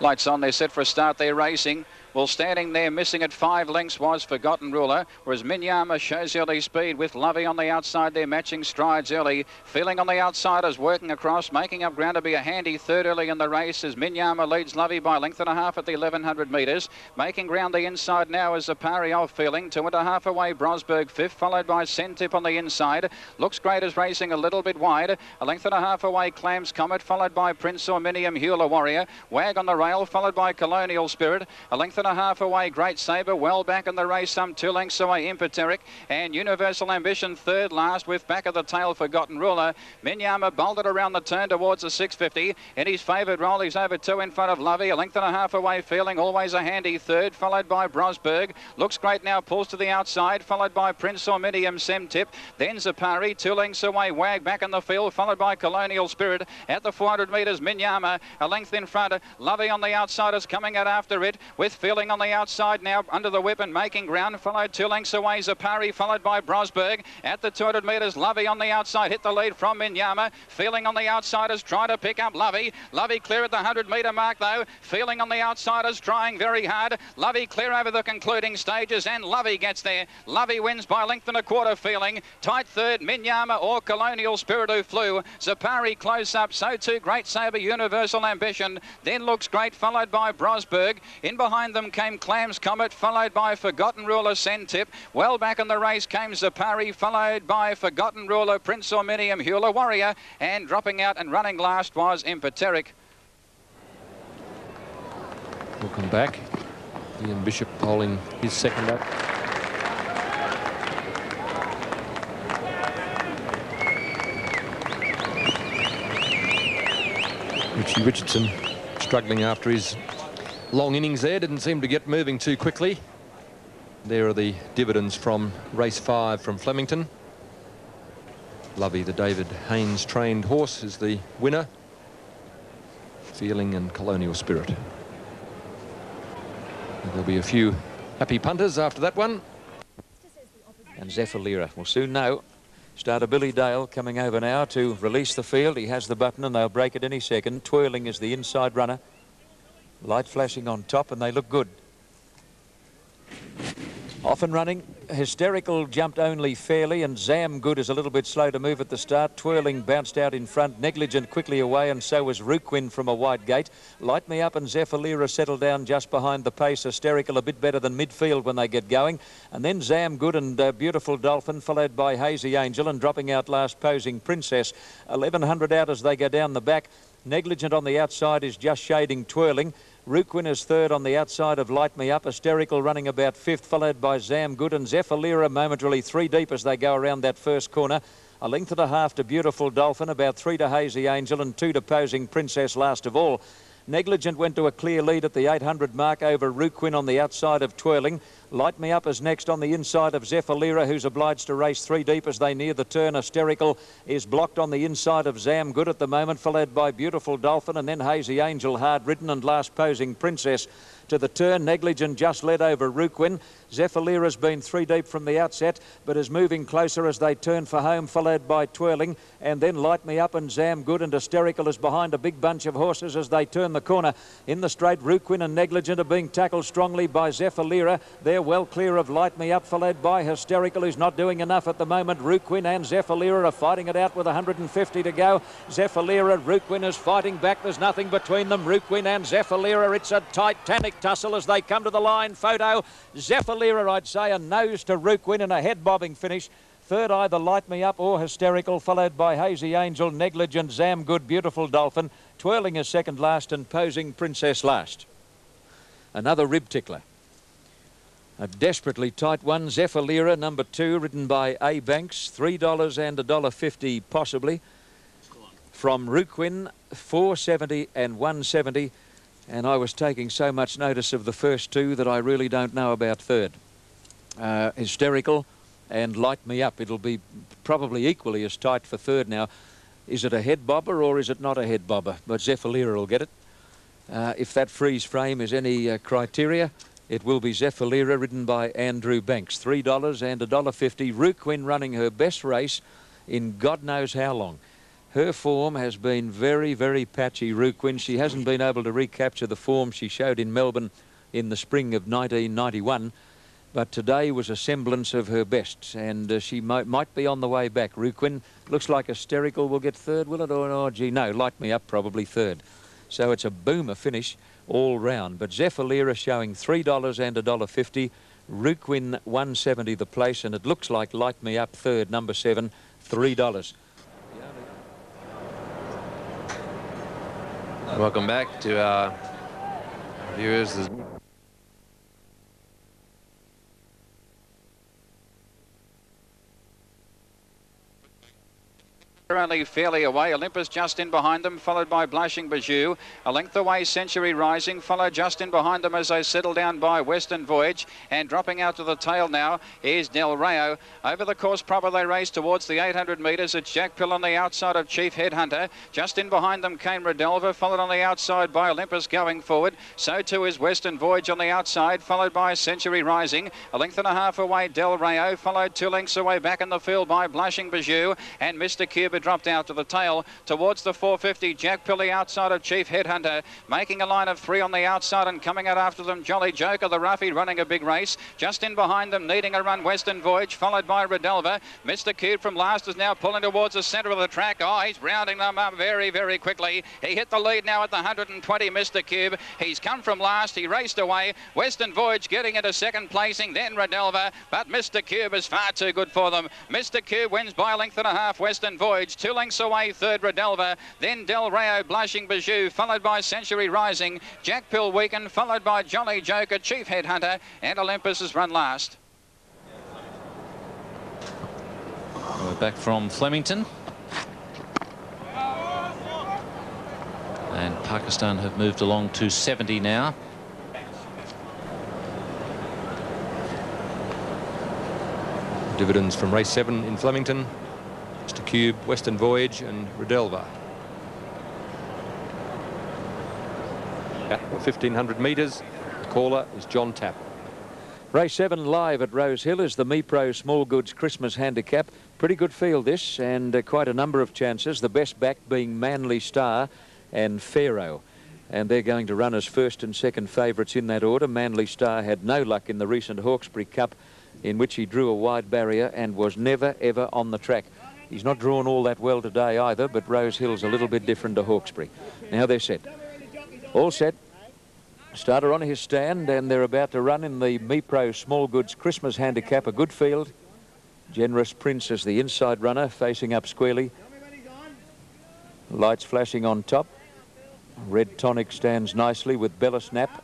Lights on, they're set for a start, they're racing. Well, standing there, missing at 5 lengths was Forgotten Ruler, whereas Minyama shows early speed with Lovey on the outside. They're matching strides early. Feeling on the outsiders, working across, making up ground to be a handy third early in the race as Minyama leads Lovey by 1.5 lengths at the 1100 metres. Making ground the inside now is Zapari off Feeling. 2.5 away, Brosberg fifth, followed by Centip on the inside. Looks Great is racing a little bit wide. 1.5 lengths away, Clams Comet, followed by Prince Orminium, Hewler Warrior. Wag on the rail, followed by Colonial Spirit. 1.5 lengths away, Great Sabre, well back in the race, some 2 lengths away, Impeteric, and Universal Ambition third last with back of the tail Forgotten Ruler. Minyama bolted around the turn towards the 650. In his favoured role, he's over 2 in front of Lovey. 1.5 lengths away, Feeling, always a handy third, followed by Brosberg. Looks Great now, pulls to the outside, followed by Prince Orminium, Semtip. Then Zapari, 2 lengths away, Wag back in the field, followed by Colonial Spirit. At the 400 metres, Minyama, a length in front. Lovey on the outside is coming out after it, with Feeling on the outside now under the whip and making ground, followed 2 lengths away, Zapari, followed by Brosberg. At the 200 metres, Lovey on the outside, hit the lead from Minyama. Feeling on the outsiders, trying to pick up Lovey. Lovey clear at the 100-metre mark though. Feeling on the outsiders, trying very hard. Lovey clear over the concluding stages, and Lovey gets there. Lovey wins by 1.25 lengths, Feeling. Tight third, Minyama or Colonial Spirit who flew. Zapari close up, so too Great Sabre, Universal Ambition. Then Looks Great, followed by Brosberg. In behind them came Clams Comet, followed by Forgotten Ruler, Centip. Well back in the race came Zapari, followed by Forgotten Ruler, Prince Orminium, Hewler Warrior, and dropping out and running last was Impeteric. Welcome back. Ian Bishop polling his second up. Richie Richardson struggling after his long innings there, didn't seem to get moving too quickly. There are the dividends from race 5 from Flemington. Lovey, the David Haynes trained horse, is the winner. Feeling and Colonial Spirit. There'll be a few happy punters after that one. And Zephyrlira will soon know. Starter Billy Dale coming over now to release the field. He has the button and they'll break it any second. Twirling is the inside runner. Light flashing on top and they look good. Off and running. Hysterical jumped only fairly, and Zam Good is a little bit slow to move at the start. Twirling bounced out in front. Negligent quickly away, and so was Ruquin from a wide gate. Light Me Up and Zephyrlira settled down just behind the pace. Hysterical a bit better than midfield when they get going. And then Zam Good and Beautiful Dolphin, followed by Hazy Angel, and dropping out last Posing Princess. 1100 out as they go down the back. Negligent on the outside is just shading Twirling. Ruquin is third on the outside of Light Me Up. Hysterical running about fifth, followed by Zam Good, and Zephyrlira momentarily 3 deep as they go around that first corner. 1.5 lengths to Beautiful Dolphin, about 3 to Hazy Angel, and 2 to Posing Princess last of all. Negligent went to a clear lead at the 800 mark over Ruquin on the outside of Twirling. Light Me Up is next on the inside of Zephyrlira, who's obliged to race 3 deep as they near the turn. Hysterical is blocked on the inside of Zam Good at the moment, followed by Beautiful Dolphin, and then Hazy Angel hard ridden, and last Posing Princess. To the turn, Negligent just led over Ruquin. Zephyrlira's been 3 deep from the outset, but is moving closer as they turn for home, followed by Twirling, and then Light Me Up and Zam Good, and Hysterical is behind a big bunch of horses as they turn the corner. In the straight, Ruquin and Negligent are being tackled strongly by Zephyrlira. They're well clear of Light Me Up, followed by Hysterical, who's not doing enough at the moment. Ruquin and Zephyrlira are fighting it out with 150 to go. Zephyrlira, Ruquin is fighting back. There's nothing between them. Ruquin and Zephyrlira, it's a titanic tussle as they come to the line. Photo, Zephyrlira, I'd say, a nose to Ruquin and a head-bobbing finish. Third, either Light Me Up or Hysterical, followed by Hazy Angel, Negligent, Zam Good, Beautiful Dolphin. Twirling is second last, and Posing Princess last. Another rib tickler. A desperately tight one, Zephyrlira, number 2, ridden by A. Banks, $3 and $1.50 possibly. From Ruquin, $4.70 and $1.70. And I was taking so much notice of the first 2 that I really don't know about third. Hysterical and Light Me Up. It'll be probably equally as tight for third now. Is it a head bobber or is it not a head bobber? But Zephyrlira will get it. If that freeze frame is any criteria, it will be Zephyrlira, ridden by Andrew Banks. $3 and $1.50. Ruquin running her best race in God knows how long. Her form has been very, very patchy, Ruquin. She hasn't been able to recapture the form she showed in Melbourne in the spring of 1991. But today was a semblance of her best, and she might be on the way back. Ruquin, looks like Hysterical will get third, will it? Oh, gee, no, Light Me Up probably third. So it's a boomer finish all round. But Zephyr showing $3 and $1.50. Ruquin $1.70 the place, and it looks like Light Me Up third, number 7, $3. Welcome back to our viewers. Only fairly away. Olympus just in behind them, followed by Blushing Bijou. A length away, Century Rising, followed just in behind them as they settle down by Western Voyage. And dropping out to the tail now is Del Rayo. Over the course proper they race towards the 800 metres. It's Jack Pill on the outside of Chief Headhunter. Just in behind them came Redelva, followed on the outside by Olympus going forward. So too is Western Voyage on the outside, followed by Century Rising. A length and a half away, Del Rayo, followed 2 lengths away back in the field by Blushing Bijou. And Mr. Cuba dropped out to the tail towards the 450. Jack Pilly outside of Chief Headhunter, making a line of 3 on the outside, and coming out after them Jolly Joker, the roughie, running a big race. Just in behind them, needing a run, Western Voyage, followed by Redelva. Mr. Cube from last is now pulling towards the centre of the track. Oh, he's rounding them up very, very quickly. He hit the lead now at the 120, Mr. Cube. He's come from last. He raced away. Western Voyage getting into second placing, then Redelva, but Mr. Cube is far too good for them. Mr. Cube wins by a length and a half, Western Voyage. 2 lengths away, third Redelva, then Del Rayo, Blushing Bijou, followed by Century Rising, Jack Pill Weekend, followed by Jolly Joker, Chief Headhunter, and Olympus has run last. We're back from Flemington. And Pakistan have moved along to 70 now. Dividends from race 7 in Flemington. Mr. Cube, Western Voyage and Redelva. At 1,500 metres, the caller is John Tapp. Race 7 live at Rose Hill is the MePro Small Goods Christmas Handicap. Pretty good field this, and quite a number of chances. The best back being Manly Star and Pharaoh. And they're going to run as first and second favourites in that order. Manly Star had no luck in the recent Hawkesbury Cup, in which he drew a wide barrier and was never, ever on the track. He's not drawn all that well today either, but Rose Hill's a little bit different to Hawkesbury. Now they're set. All set. Starter on his stand, and they're about to run in the MePro Small Goods Christmas Handicap. A good field. Generous Prince is the inside runner, facing up squarely. Lights flashing on top. Red Tonic stands nicely with Bella Snap.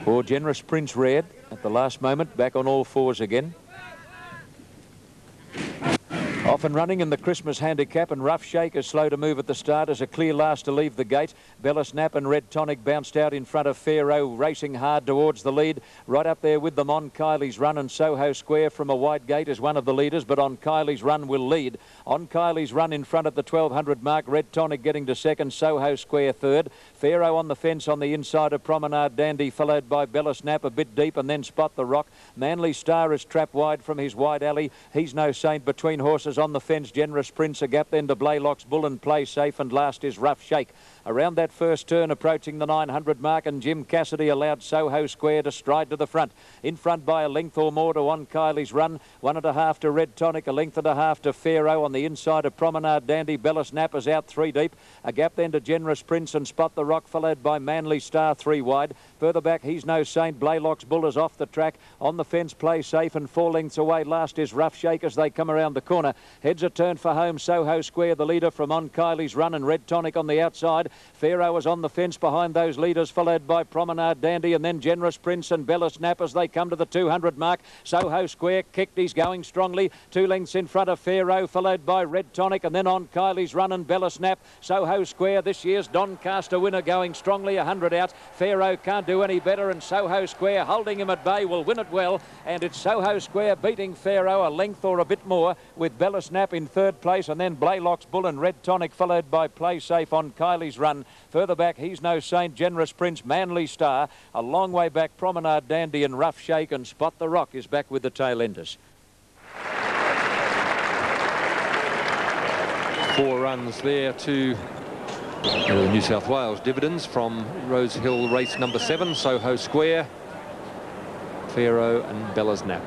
Poor Generous Prince red at the last moment, back on all fours again. Off and running in the Christmas Handicap, and Rough Shake is slow to move at the start as a clear last to leave the gate. Bella Snap and Red Tonic bounced out in front of Pharaoh, racing hard towards the lead. Right up there with them on Kylie's Run, and Soho Square from a wide gate is one of the leaders, but On Kylie's Run will lead. On Kylie's Run in front at the 1200 mark, Red Tonic getting to second, Soho Square third. Pharaoh on the fence on the inside of Promenade Dandy, followed by Bella Snap a bit deep, and then Spot the Rock. Manly Star is trapped wide from his wide alley. He's no saint between horses on the fence. Generous Prince, a gap then to Blaylock's Bull and Play Safe, and last is Rough Shake. Around that first turn, approaching the 900 mark, and Jim Cassidy allowed Soho Square to stride to the front. In front by a length or more to On Kylie's Run. 1.5 to Red Tonic, a length and a half to Pharaoh. On the inside of Promenade Dandy, Bella Snap is out 3 deep. A gap then to Generous Prince and Spot the Rock, followed by Manly Star 3 wide. Further back, He's No Saint. Blaylock's Bull is off the track. On the fence, Play Safe, and 4 lengths away. Last is Rough Shake as they come around the corner. Heads a turn for home. Soho Square, the leader from On Kylie's Run, and Red Tonic on the outside. Pharaoh is on the fence behind those leaders, followed by Promenade Dandy, and then Generous Prince and Bella Snap as they come to the 200 mark. Soho Square kicked. He's going strongly. 2 lengths in front of Pharaoh, followed by Red Tonic, and then On Kylie's Run and Bella Snap. Soho Square, this year's Doncaster winner, going strongly, 100 out. Pharaoh can't do any better, and Soho Square holding him at bay will win it well. And it's Soho Square beating Pharaoh a length or a bit more, with Bella Snap in third place, and then Blaylock's Bull and Red Tonic, followed by Play Safe On Kylie's Run. Further back, He's No Saint, Generous Prince, Manly Star. A long way back, Promenade Dandy and Rough Shake, and Spot the Rock is back with the tail enders. 4 runs there to the New South Wales dividends from Rose Hill race number 7, Soho Square, Pharaoh and Bella's Nap.